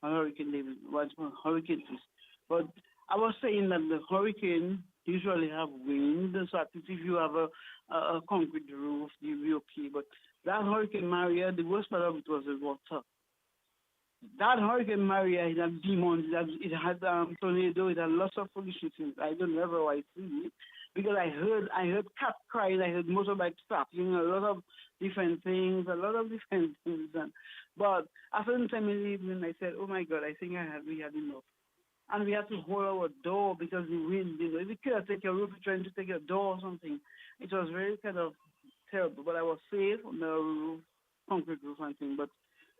how Hurricane David, what hurricane is. But I was saying that the hurricane usually have wind, so at least if you have a concrete roof, you'll be okay. But that Hurricane Maria, the worst part of it was the water. That Hurricane Maria, it had demons, it had tornado, it had lots of foolishness in it. I don't know how I see it, because I heard cat crying, I heard motorbike stop, a lot of different things. But after the time in the evening, I said, oh my God, I think we had enough. And we had to hold our door because the wind, if you could take your roof, trying to take your door or something. It was very kind of terrible, but I was safe on the roof, concrete roof and thing. But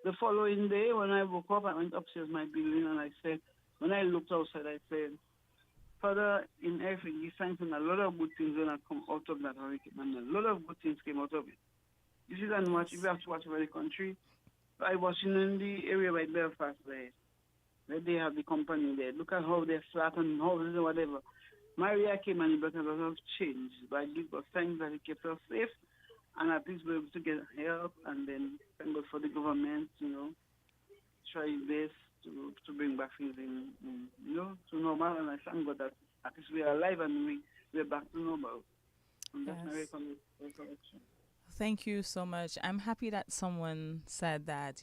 the following day, when I woke up, I went upstairs my building, and I said, when I looked outside, I said, Father, in everything, you thanks, and a lot of good things going to come out of that hurricane, and a lot of good things came out of it. You see that much, if you have to watch over the country, I was in the area by Belfast there. Where they have the company there. Look at how they're flat and houses and whatever. Maria came and it brought a lot of change. But I give God thanks that He kept us safe, and at least we're able to get help. And then thank God for the government, try best to bring back things in, to normal. And I thank God that at least we are alive and we're back to normal. And that's my recollection. Thank you so much. I'm happy that someone said that,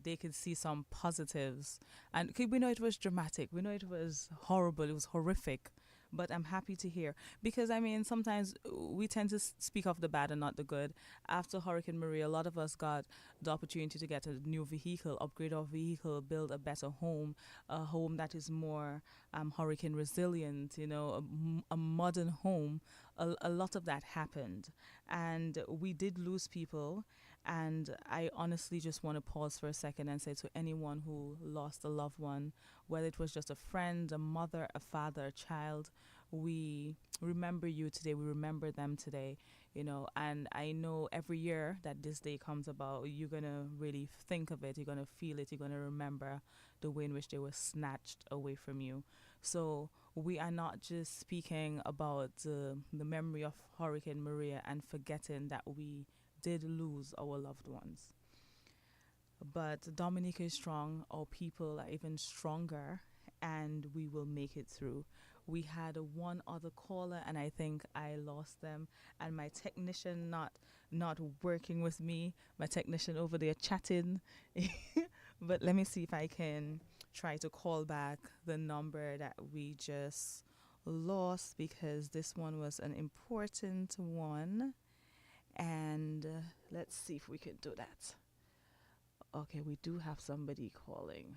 they could see some positives. And we know it was dramatic. We know it was horrible. It was horrific. But I'm happy to hear. Because, I mean, sometimes we tend to speak of the bad and not the good. After Hurricane Maria, a lot of us got the opportunity to get a new vehicle, upgrade our vehicle, build a better home, a home that is more hurricane resilient, a modern home. A lot of that happened. And we did lose people. And I honestly just want to pause for a second and say to anyone who lost a loved one, whether it was just a friend, a mother, a father, a child, we remember you today. We remember them today, and I know every year that this day comes about, you're going to really think of it. You're going to feel it. You're going to remember the way in which they were snatched away from you. So we are not just speaking about the memory of Hurricane Maria and forgetting that we did lose our loved ones. But Dominica is strong. Our people are even stronger, and we will make it through. We had one other caller, and I think I lost them. And my technician not working with me. My technician over there chatting. But let me see if I can try to call back the number that we just lost, because this one was an important one. And let's see if we can do that. Okay, we do have somebody calling.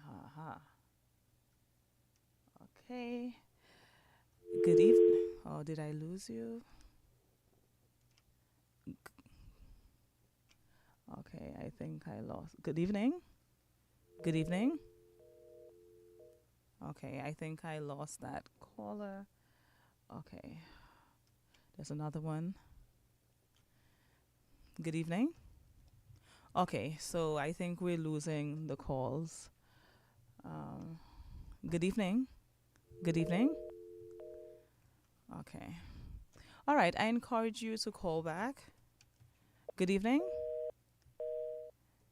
Okay. Good evening. Oh, did I lose you? Okay, I think I lost. Good evening. Good evening. Okay, I think I lost that caller. Okay. There's another one. Good evening. Okay, so I think we're losing the calls. Good evening. Good evening. Okay. All right, I encourage you to call back. Good evening.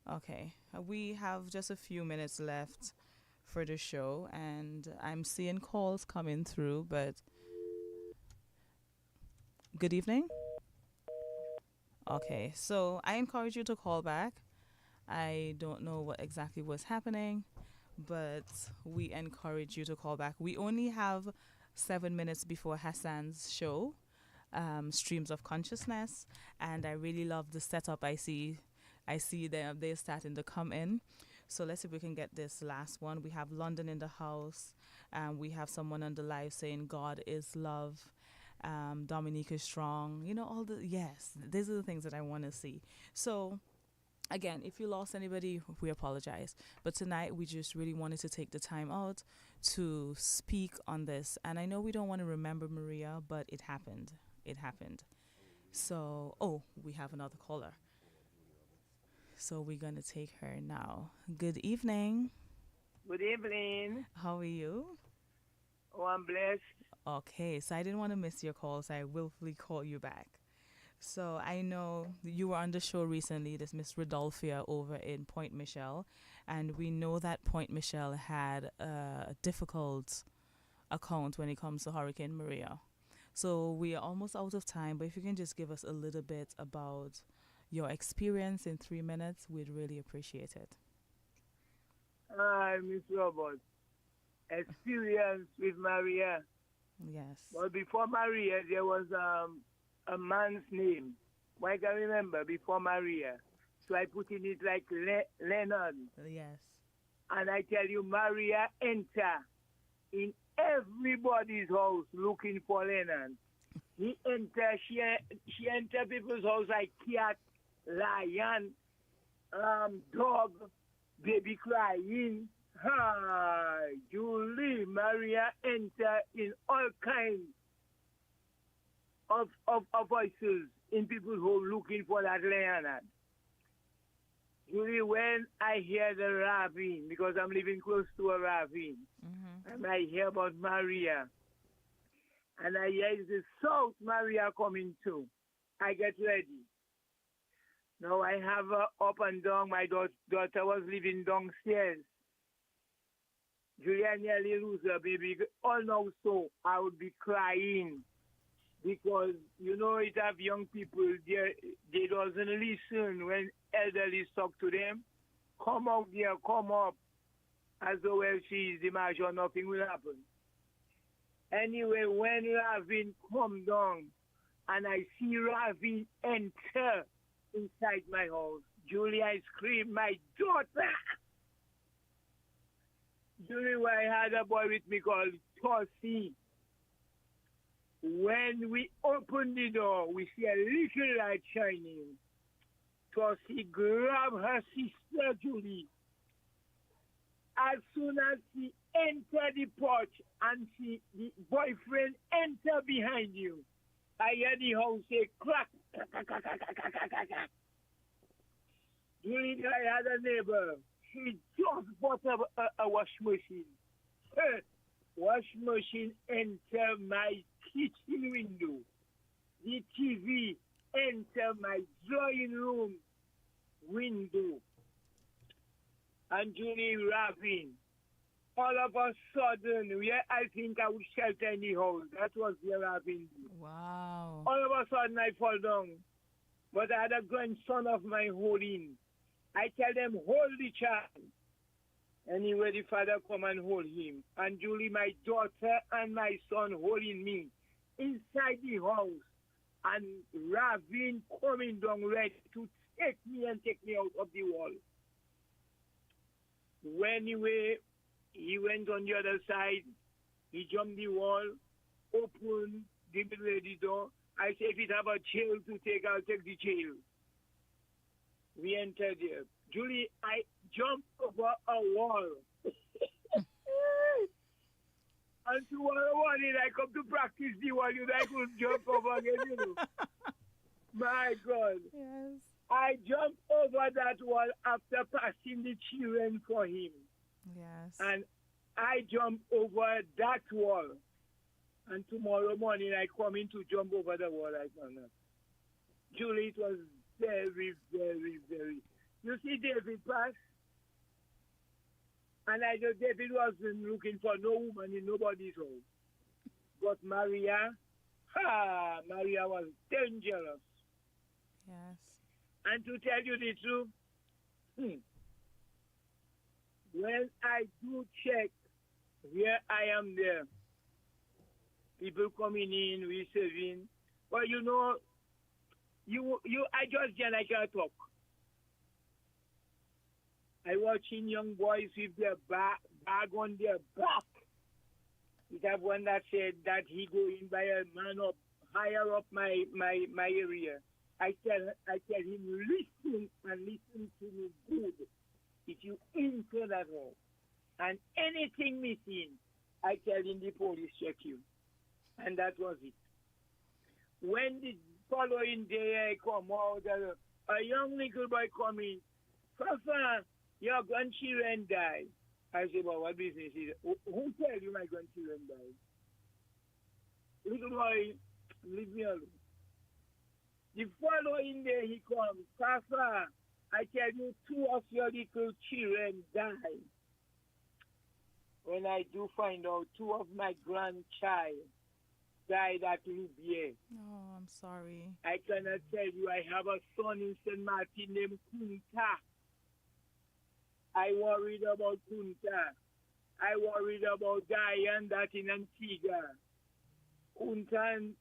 Okay, we have just a few minutes left for the show, and I'm seeing calls coming through, but good evening. Okay, so I encourage you to call back. I don't know what exactly was happening, but we encourage you to call back. We only have 7 minutes before Hassan's show, Streams of Consciousness, and I really love the setup. I see they're starting to come in. So let's see if we can get this last one. We have London in the house. We have someone on the live saying God is love. Dominique is strong. These are the things that I want to see. So again, if you lost anybody, we apologize. But tonight, we just really wanted to take the time out to speak on this. And I know we don't want to remember Maria, but it happened. It happened. So, we have another caller. So we're going to take her now. Good evening. Good evening. How are you? Oh, I'm blessed. Okay, so I didn't want to miss your call, so I willfully call you back. So I know you were on the show recently, this Miss Rodolphia over in Point Michelle, and we know that Point Michelle had a difficult account when it comes to Hurricane Maria. So we are almost out of time, but if you can just give us a little bit about your experience in 3 minutes, we'd really appreciate it. Hi, Miss Robert. Experience with Maria. Yes. But before Maria, there was a man's name. I can remember before Maria. So I put in it like Lennon. Yes. And I tell you, Maria enter in everybody's house looking for Lennon. She enter people's house like cat, lion, dog, baby crying. Hi, Julie, Maria enter in all kinds of voices in people's home looking for that Leonard. Julie, when I hear the ravine, because I'm living close to a ravine, and I hear about Maria, and I hear the South Maria coming too, I get ready. Now I have up and down. My daughter was living downstairs. Julia nearly lose her baby. All now so I would be crying. because you know it have young people they doesn't listen when elderly talk to them. Come out there, come up, as though well she is the major, nothing will happen. Anyway, when Ravin come down and I see Ravin enter inside my house, Julie, I scream, my daughter! Julie, I had a boy with me called Tosi. When we open the door, we see a little light shining. Tosi grab her sister, Julie. As soon as she enter the porch and see the boyfriend enter behind you, I hear the house say crack. Julie, I had a neighbor. She just bought a wash machine. Her wash machine enter my kitchen window. The TV enter my drawing room window. And Julie Ravin. All of a sudden, I think I would shelter in the house. That was where Ravin. Wow. All of a sudden, I fall down. But I had a grandson of mine holding. I tell them, hold the child. Anyway, the father come and hold him. And Julie, my daughter and my son holding me inside the house. And Ravin coming down ready to take me and take me out of the wall. Anyway, he went on the other side. He jumped the wall, opened the door. I said, if it have a jail to take, I'll take the jail. We entered there. Julie, I jumped over a wall. And tomorrow morning, I come to practice the wall. I could jump over again, My God. Yes. I jumped over that wall after passing the children for him. Yes. And I jumped over that wall. And tomorrow morning, I come in to jump over the wall. I cannot. Julie, it was very, very, very. You see David pass? And I know David wasn't looking for no woman in nobody's home. But Maria was dangerous. Yes. And to tell you the truth, when I do check where I am there, people coming in, we serving. But you know, I just can't talk. I watching young boys with their bag on their back. We have one that said that he going by a man up higher up my area. I tell him, listen and listen to me good. If you enter that home and anything missing, I tell him the police check you. And that was it. When the following day I come out, a young little boy come in, Papa, your grandchildren died. I say, well, what business is it? Who tell you my grandchildren died? Little boy, leave me alone. The following day he comes, Papa, I tell you, 2 of your little children died. When I do find out 2 of my grandchild died at Louvier. Oh, I'm sorry. I cannot tell you, I have a son in St. Martin named Kunta. I worried about Kunta. I worried about Diane that in Antigua. Kunta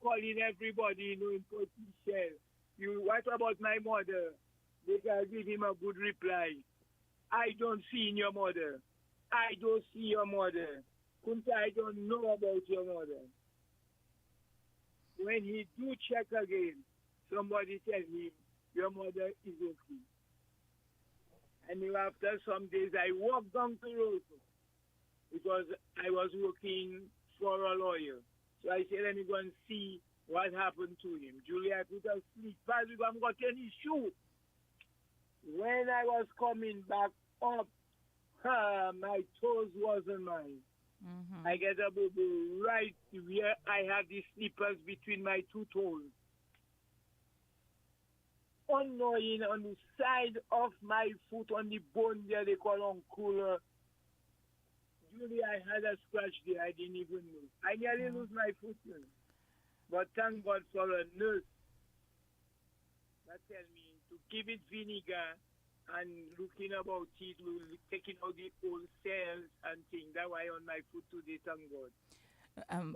calling everybody, in Portichel. What about my mother? They can give him a good reply. I don't see in your mother. I don't see your mother. Kunta, I don't know about your mother. When he do check again, somebody tell him, your mother is okay. And after some days, I walked down to road because I was working for a lawyer. So I said, let me go and see what happened to him. Julia, I put a sleep past because I'm got any shoe. When I was coming back up, my toes wasn't mine. Mm-hmm. I get a boo right where I have the slippers between my 2 toes. Unknowing on the side of my foot, on the bone there, they call uncle. Julie, I had a scratch there. I didn't even know. I nearly lose my foot. But thank God for a nurse that tell me to give it vinegar and looking about it, taking out the old cells and things. That's why on my food today, thank God.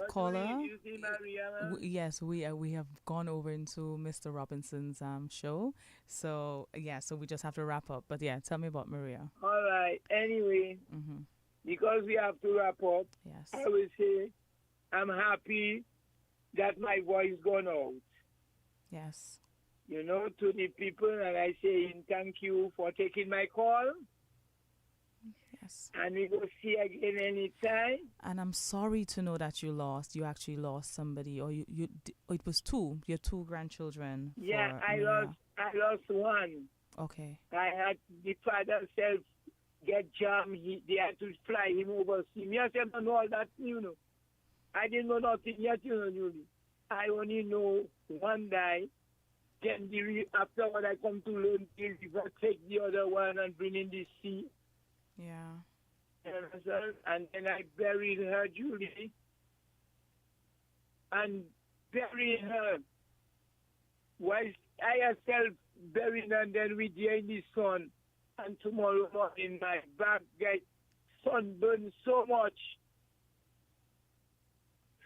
Caller, you see Maria? yes, we have gone over into Mr. Robinson's show, so we just have to wrap up. But yeah, tell me about Maria. All right. Anyway, because we have to wrap up, Yes. I will say I'm happy that my voice gone out. Yes. You know, to the people, and I say thank you for taking my call. Yes. And we will see again anytime. And I'm sorry to know that you actually lost somebody, or it was your two grandchildren. Yeah, for I Maria. lost one. Okay. I had the father self get jammed. They had to fly him overseas. Me, I said, I don't know all that, you know. I didn't know nothing yet, you know, Julie. I only know one died. Then afterward, I come to learn the river, take the other one and bring in the sea. Yeah. And then I buried her, Julie. And buried her. While I herself buried her, and then we there in the sun. And tomorrow morning, my back get sunburned so much.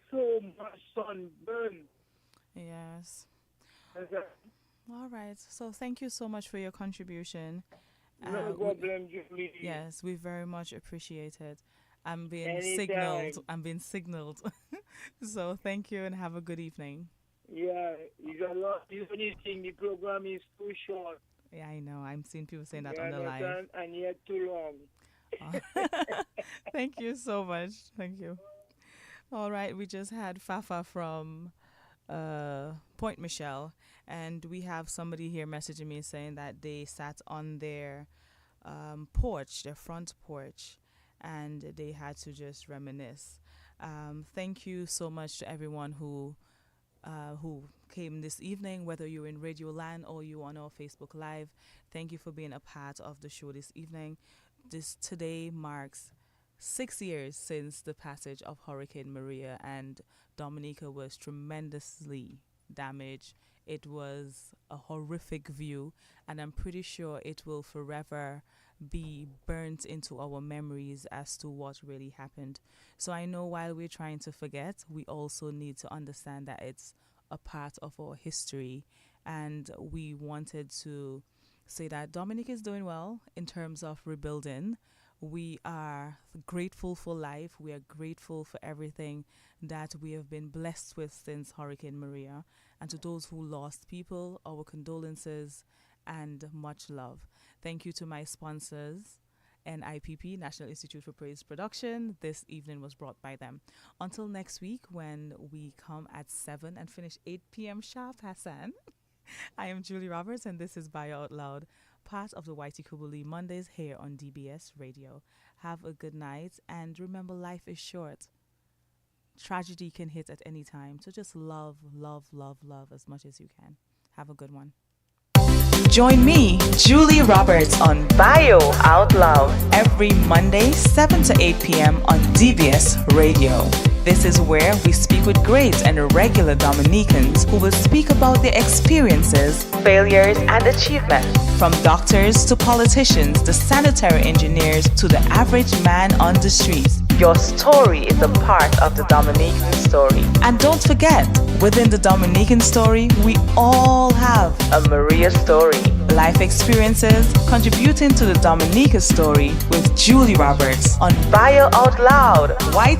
So much sunburn. Yes. All right. So thank you so much for your contribution. No problem, Julie. Yes, we very much appreciate it. I'm being Anytime. signaled. So thank you and have a good evening. Yeah, it's a lot. The only thing, the program is too short. Yeah, I know. I'm seeing people saying that You on the live. understand? And yet too long. Thank you so much. Thank you. All right, we just had Fafa from Point Michelle, and we have somebody here messaging me saying that they sat on their porch, their front porch, and they had to just reminisce. Thank you so much to everyone who came this evening, whether you're in Radio Land or you on our Facebook Live. Thank you for being a part of the show this evening. Today marks 6 years since the passage of Hurricane Maria, and Dominica was tremendously damaged. It was a horrific view, and I'm pretty sure it will forever be burnt into our memories as to what really happened. So I know while we're trying to forget, we also need to understand that it's a part of our history, and we wanted to say that Dominica is doing well in terms of rebuilding. We are grateful for life. We are grateful for everything that we have been blessed with since Hurricane Maria. And to those who lost people, our condolences and much love. Thank you to my sponsors, NIPP, National Institute for Praise Production. This evening was brought by them. Until next week, when we come at 7 and finish 8 p.m. sharp, Hassan. I am Julie Roberts, and this is Bio Out Loud, part of the Whitey Kubuli Mondays here on DBS Radio. Have a good night, and remember, life is short. Tragedy can hit at any time, so just love, love, love, love as much as you can. Have a good one. Join me, Julie Roberts, on Bio Out Loud every Monday, 7 to 8 p.m. on DBS Radio. This is where we speak with great and regular Dominicans who will speak about their experiences, failures, and achievements. From doctors to politicians, to sanitary engineers, to the average man on the streets. Your story is a part of the Dominican story. And don't forget, within the Dominican story, we all have a Maria story. Life experiences contributing to the Dominica story with Julie Roberts on Bio Out Loud. White